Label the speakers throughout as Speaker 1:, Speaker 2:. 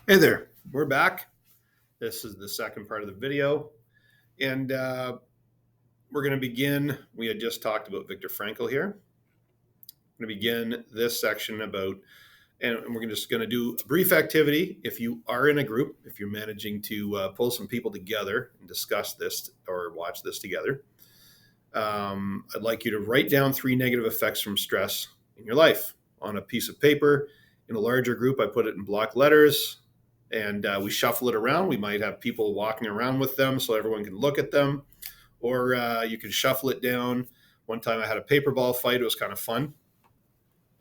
Speaker 1: Hey there, we're back. This is the second part of the video, and we're going to begin. We had just talked about Viktor Frankl here. We're going to begin this section about, and we're just going to do a brief activity. If you are in a group, if you're managing to pull some people together and discuss this or watch this together, I'd like you to write down 3 negative effects from stress in your life on a piece of paper. In a larger group, I put it in block letters and we shuffle it around. We might have people walking around with them so everyone can look at them, or you can shuffle it down. One time I had a paper ball fight. It was kind of fun.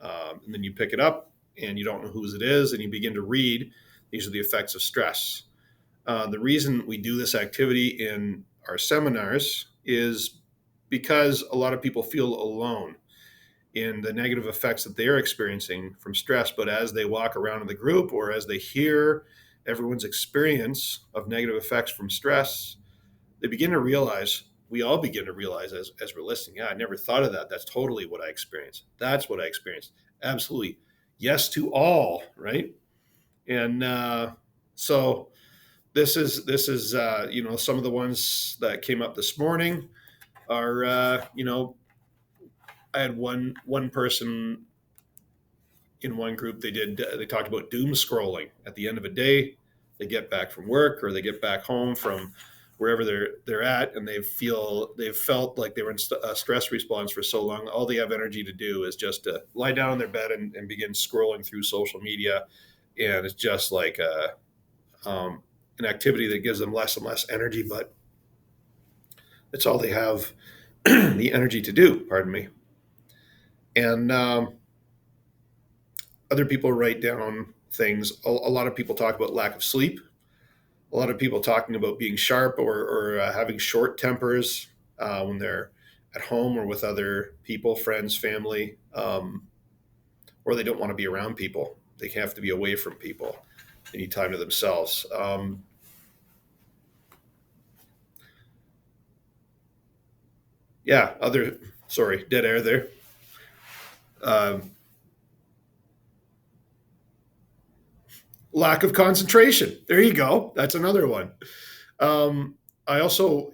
Speaker 1: And then you pick it up and you don't know whose it is, and you begin to read. These are the effects of stress. The reason we do this activity in our seminars is because a lot of people feel alone in the negative effects that they're experiencing from stress. But as they walk around in the group or as they hear everyone's experience of negative effects from stress, they begin to realize, we all begin to realize as we're listening, yeah, I never thought of that. That's totally what I experienced. That's what I experienced. Absolutely. Yes to all, right? And so this is some of the ones that came up this morning are I had one person in one group. They talked about doom scrolling at the end of a day. They get back from work or they get back home from wherever they're at, and they've felt like they were in a stress response for so long. All they have energy to do is just to lie down in their bed and begin scrolling through social media, and it's just like an activity that gives them less and less energy, but it's all they have the energy to do. Pardon me. And other people write down things. A lot of people talk about lack of sleep. A lot of people talking about being sharp or having short tempers when they're at home or with other people, friends, family, or they don't want to be around people. They have to be away from people. They need time to themselves. Dead air there. Lack of concentration. There you go. That's another one. I also,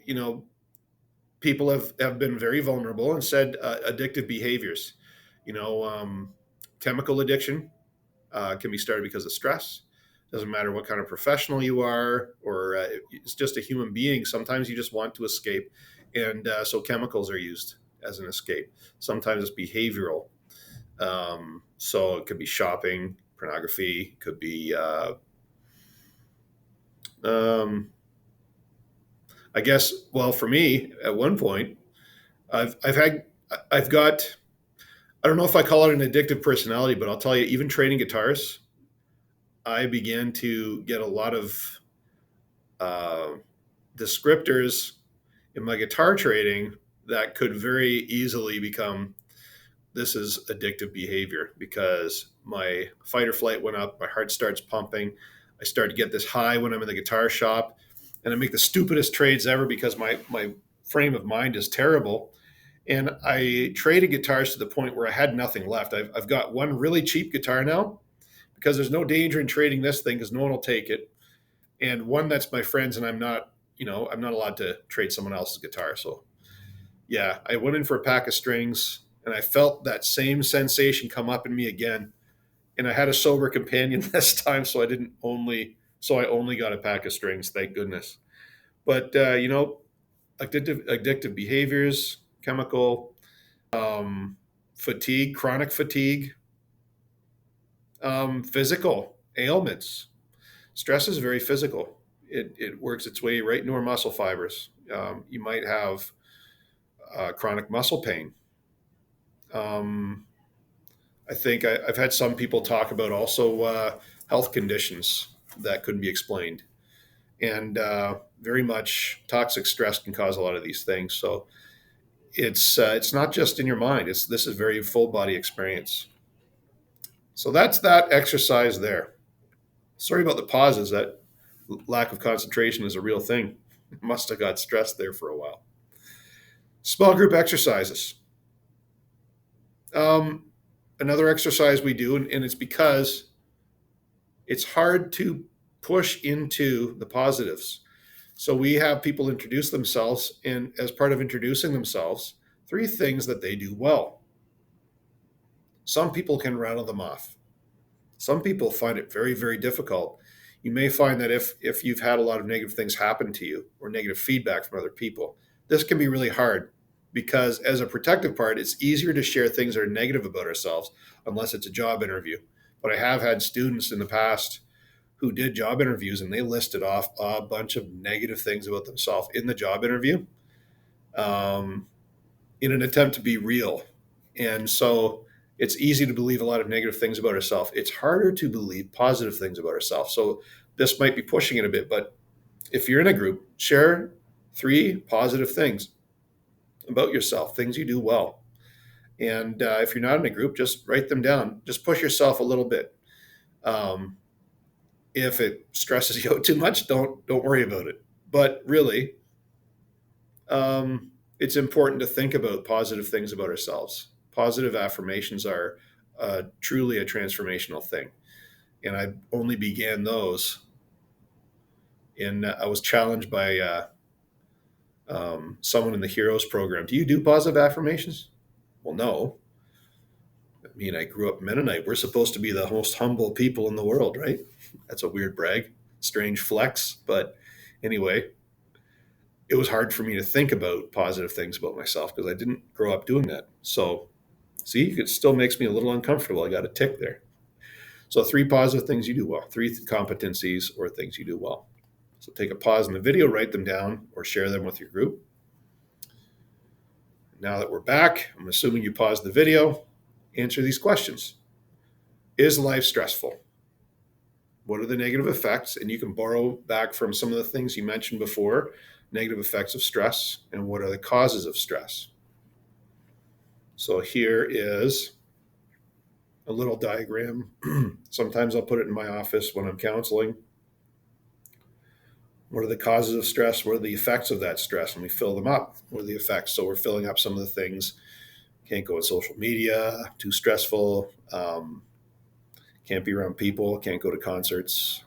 Speaker 1: people have been very vulnerable and said addictive behaviors. Chemical addiction can be started because of stress. Doesn't matter what kind of professional you are, or it's just a human being. Sometimes you just want to escape, and so chemicals are used as an escape. Sometimes it's behavioral. So it could be shopping, pornography, could be I guess, well, for me, at one point, I've got, I don't know if I call it an addictive personality, but I'll tell you, even trading guitars, I began to get a lot of uh, descriptors in my guitar trading that could very easily become, this is addictive behavior, because my fight or flight went up, my heart starts pumping, I start to get this high when I'm in the guitar shop, and I make the stupidest trades ever because my frame of mind is terrible. And I traded guitars to the point where I had nothing left. I've got one really cheap guitar now because there's no danger in trading this thing because no one will take it, and one that's my friend's, and I'm not allowed to trade someone else's guitar. So yeah, I went in for a pack of strings, and I felt that same sensation come up in me again. And I had a sober companion this time, so I only got a pack of strings, thank goodness. But addictive behaviors, chemical, fatigue, chronic fatigue, physical ailments. Stress is very physical. It works its way right into our muscle fibers. You might have chronic muscle pain. Um, I think I've had some people talk about also health conditions that couldn't be explained, and very much toxic stress can cause a lot of these things. So it's not just in your mind. This is very full body experience. So that's that exercise there. Sorry about the pauses. That lack of concentration is a real thing. Must have got stressed there for a while. Small group exercises. Another exercise we do, and it's because it's hard to push into the positives. So we have people introduce themselves, and as part of introducing themselves, 3 things that they do well. Some people can rattle them off. Some people find it very, very difficult. You may find that if you've had a lot of negative things happen to you or negative feedback from other people, this can be really hard because as a protective part, it's easier to share things that are negative about ourselves unless it's a job interview. But I have had students in the past who did job interviews and they listed off a bunch of negative things about themselves in the job interview in an attempt to be real. And so it's easy to believe a lot of negative things about ourselves. It's harder to believe positive things about ourselves. So this might be pushing it a bit, but if you're in a group, share 3 positive things about yourself, things you do well. And if you're not in a group, just write them down. Just push yourself a little bit. If it stresses you out too much, don't worry about it. But really, it's important to think about positive things about ourselves. Positive affirmations are truly a transformational thing. And I only began those I was challenged by someone in the Heroes program. Do you do positive affirmations? Well, no. I mean, I grew up Mennonite. We're supposed to be the most humble people in the world, right? That's a weird brag, strange flex. But anyway, it was hard for me to think about positive things about myself because I didn't grow up doing that. So, see, it still makes me a little uncomfortable. I got a tick there. So 3 positive things you do well, 3 competencies or things you do well. So take a pause in the video, write them down, or share them with your group. Now that we're back, I'm assuming you paused the video. Answer these questions. Is life stressful? What are the negative effects? And you can borrow back from some of the things you mentioned before, negative effects of stress, and what are the causes of stress? So here is a little diagram. Sometimes I'll put it in my office when I'm counseling. What are the causes of stress? What are the effects of that stress? And we fill them up. What are the effects? So we're filling up some of the things. Can't go on social media, too stressful. Can't be around people, can't go to concerts.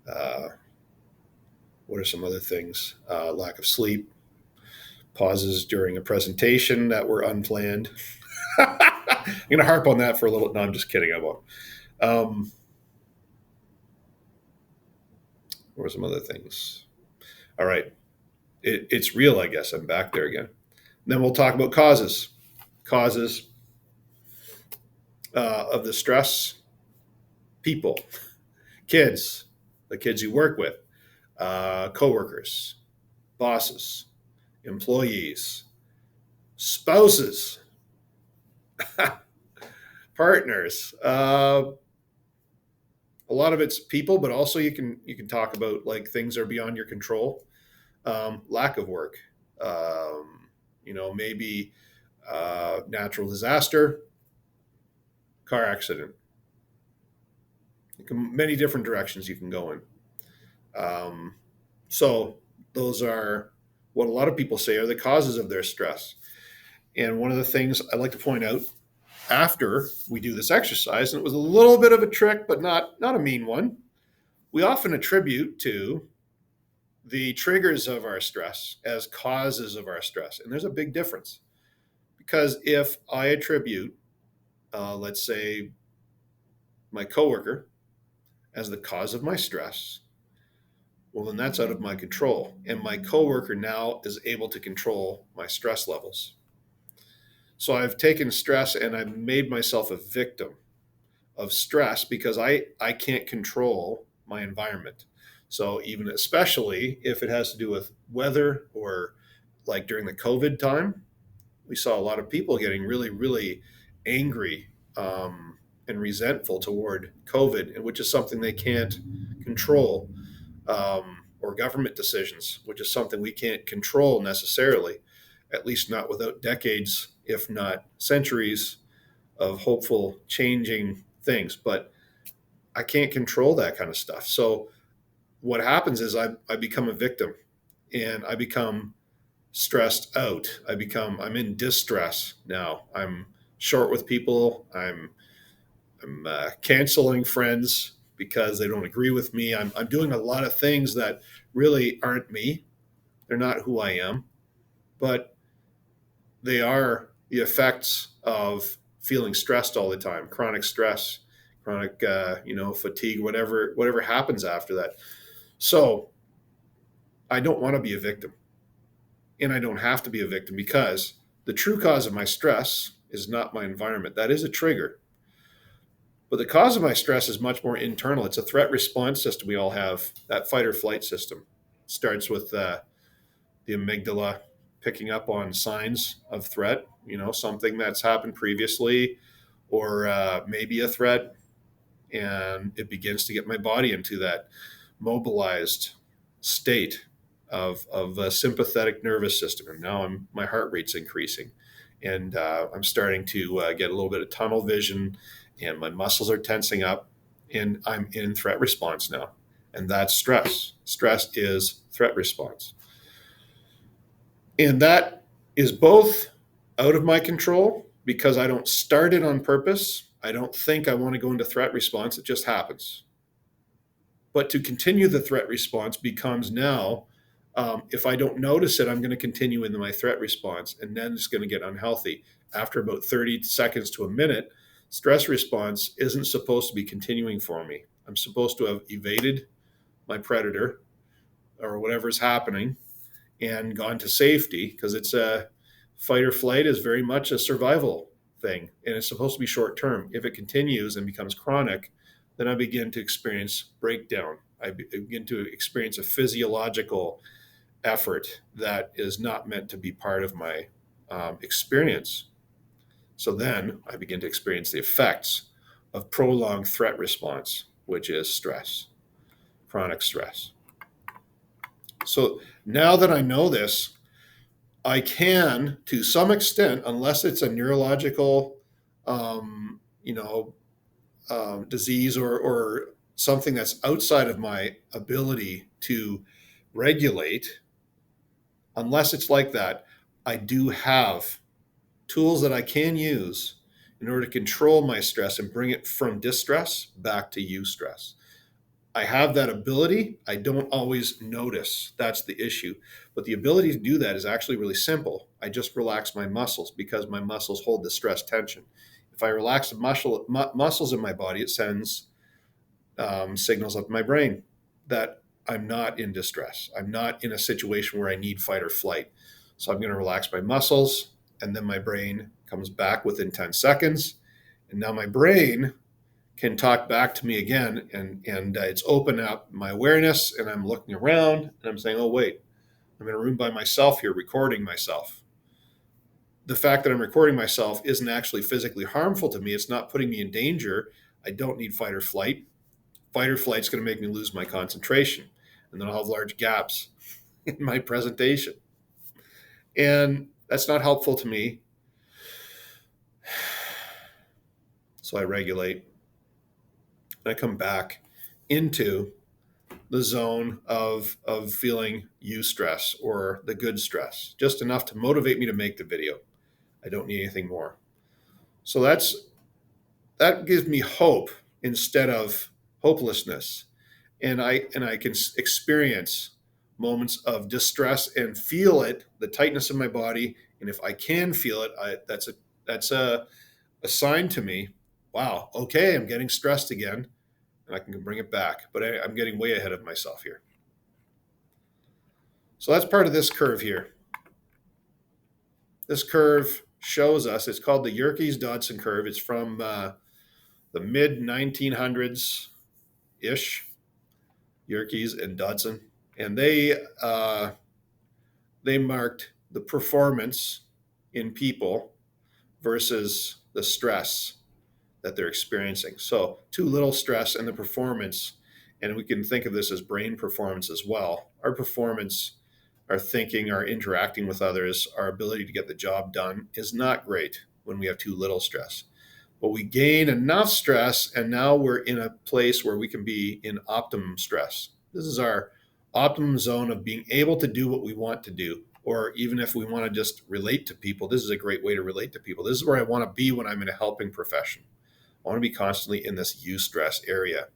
Speaker 1: What are some other things? Lack of sleep, pauses during a presentation that were unplanned. I'm going to harp on that for a little. No, I'm just kidding. I won't. What are some other things? All right. It's real, I guess. I'm back there again. Then we'll talk about causes. Causes of the stress. People, kids, the kids you work with, coworkers, bosses, employees, spouses, partners. A lot of it's people, but also you can talk about like things are beyond your control. Lack of work, maybe natural disaster, car accident. Many different directions you can go in. So those are what a lot of people say are the causes of their stress. And one of the things I like to point out after we do this exercise, and it was a little bit of a trick, but not a mean one, we often attribute to the triggers of our stress as causes of our stress. And there's a big difference. Because if I attribute, let's say, my coworker as the cause of my stress, well, then that's out of my control. And my coworker now is able to control my stress levels. So I've taken stress and I've made myself a victim of stress because I can't control my environment. So even especially if it has to do with weather or like during the COVID time, we saw a lot of people getting really, really angry and resentful toward COVID, which is something they can't control, or government decisions, which is something we can't control necessarily, at least not without decades, if not centuries, of hopeful changing things. But I can't control that kind of stuff. So what happens is I become a victim and I become stressed out. I'm in distress now. I'm short with people. I'm canceling friends. because they don't agree with me. I'm doing a lot of things that really aren't me. They're not who I am, but they are the effects of feeling stressed all the time, chronic stress, chronic, fatigue, whatever happens after that. So I don't want to be a victim, and I don't have to be a victim, because the true cause of my stress is not my environment. That is a trigger. But the cause of my stress is much more internal. It's a threat response system we all have, that fight or flight system. It starts with the amygdala picking up on signs of threat, something that's happened previously, or maybe a threat, and it begins to get my body into that mobilized state of a sympathetic nervous system. And now my heart rate's increasing, and I'm starting to get a little bit of tunnel vision, and my muscles are tensing up, and I'm in threat response now. And that's stress. Stress is threat response. And that is both out of my control, because I don't start it on purpose. I don't think I want to go into threat response. It just happens. But to continue the threat response becomes now, if I don't notice it, I'm going to continue into my threat response, and then it's going to get unhealthy. After about 30 seconds to a minute, stress response isn't supposed to be continuing for me. I'm supposed to have evaded my predator or whatever's happening and gone to safety, because it's a fight or flight is very much a survival thing, and it's supposed to be short term. If it continues and becomes chronic, then I begin to experience breakdown. I begin to experience a physiological effort that is not meant to be part of my experience. So then I begin to experience the effects of prolonged threat response, which is stress, chronic stress. So now that I know this, I can, to some extent, unless it's a neurological, disease or something that's outside of my ability to regulate, unless it's like that, I do have tools that I can use in order to control my stress and bring it from distress back to eustress. I have that ability. I don't always notice. That's the issue. But the ability to do that is actually really simple. I just relax my muscles, because my muscles hold the stress tension. If I relax the muscles in my body, it sends signals up my brain that I'm not in distress. I'm not in a situation where I need fight or flight. So I'm going to relax my muscles, and then my brain comes back within 10 seconds. And now my brain can talk back to me again, and it's opened up my awareness, and I'm looking around, and I'm saying, oh, wait, I'm in a room by myself here recording myself. The fact that I'm recording myself isn't actually physically harmful to me. It's not putting me in danger. I don't need fight or flight. Fight or flight is going to make me lose my concentration, and then I'll have large gaps in my presentation. And that's not helpful to me. So I regulate. I come back into the zone of feeling eustress, or the good stress, just enough to motivate me to make the video. I don't need anything more. So that gives me hope instead of hopelessness. And I can experience moments of distress and feel it, the tightness in my body. And if I can feel it, that's a sign to me. Wow, okay, I'm getting stressed again, and I can bring it back. But I'm getting way ahead of myself here. So that's part of this curve here. This curve shows us, it's called the Yerkes-Dodson curve. It's from the mid 1900s-ish, Yerkes and Dodson. And they marked the performance in people versus the stress that they're experiencing. So too little stress and the performance, and we can think of this as brain performance as well. Our performance, our thinking, our interacting with others, our ability to get the job done is not great when we have too little stress. But we gain enough stress, and now we're in a place where we can be in optimum stress. This is our optimum zone of being able to do what we want to do. Or even if we want to just relate to people, this is a great way to relate to people. This is where I want to be when I'm in a helping profession. I want to be constantly in this eustress area.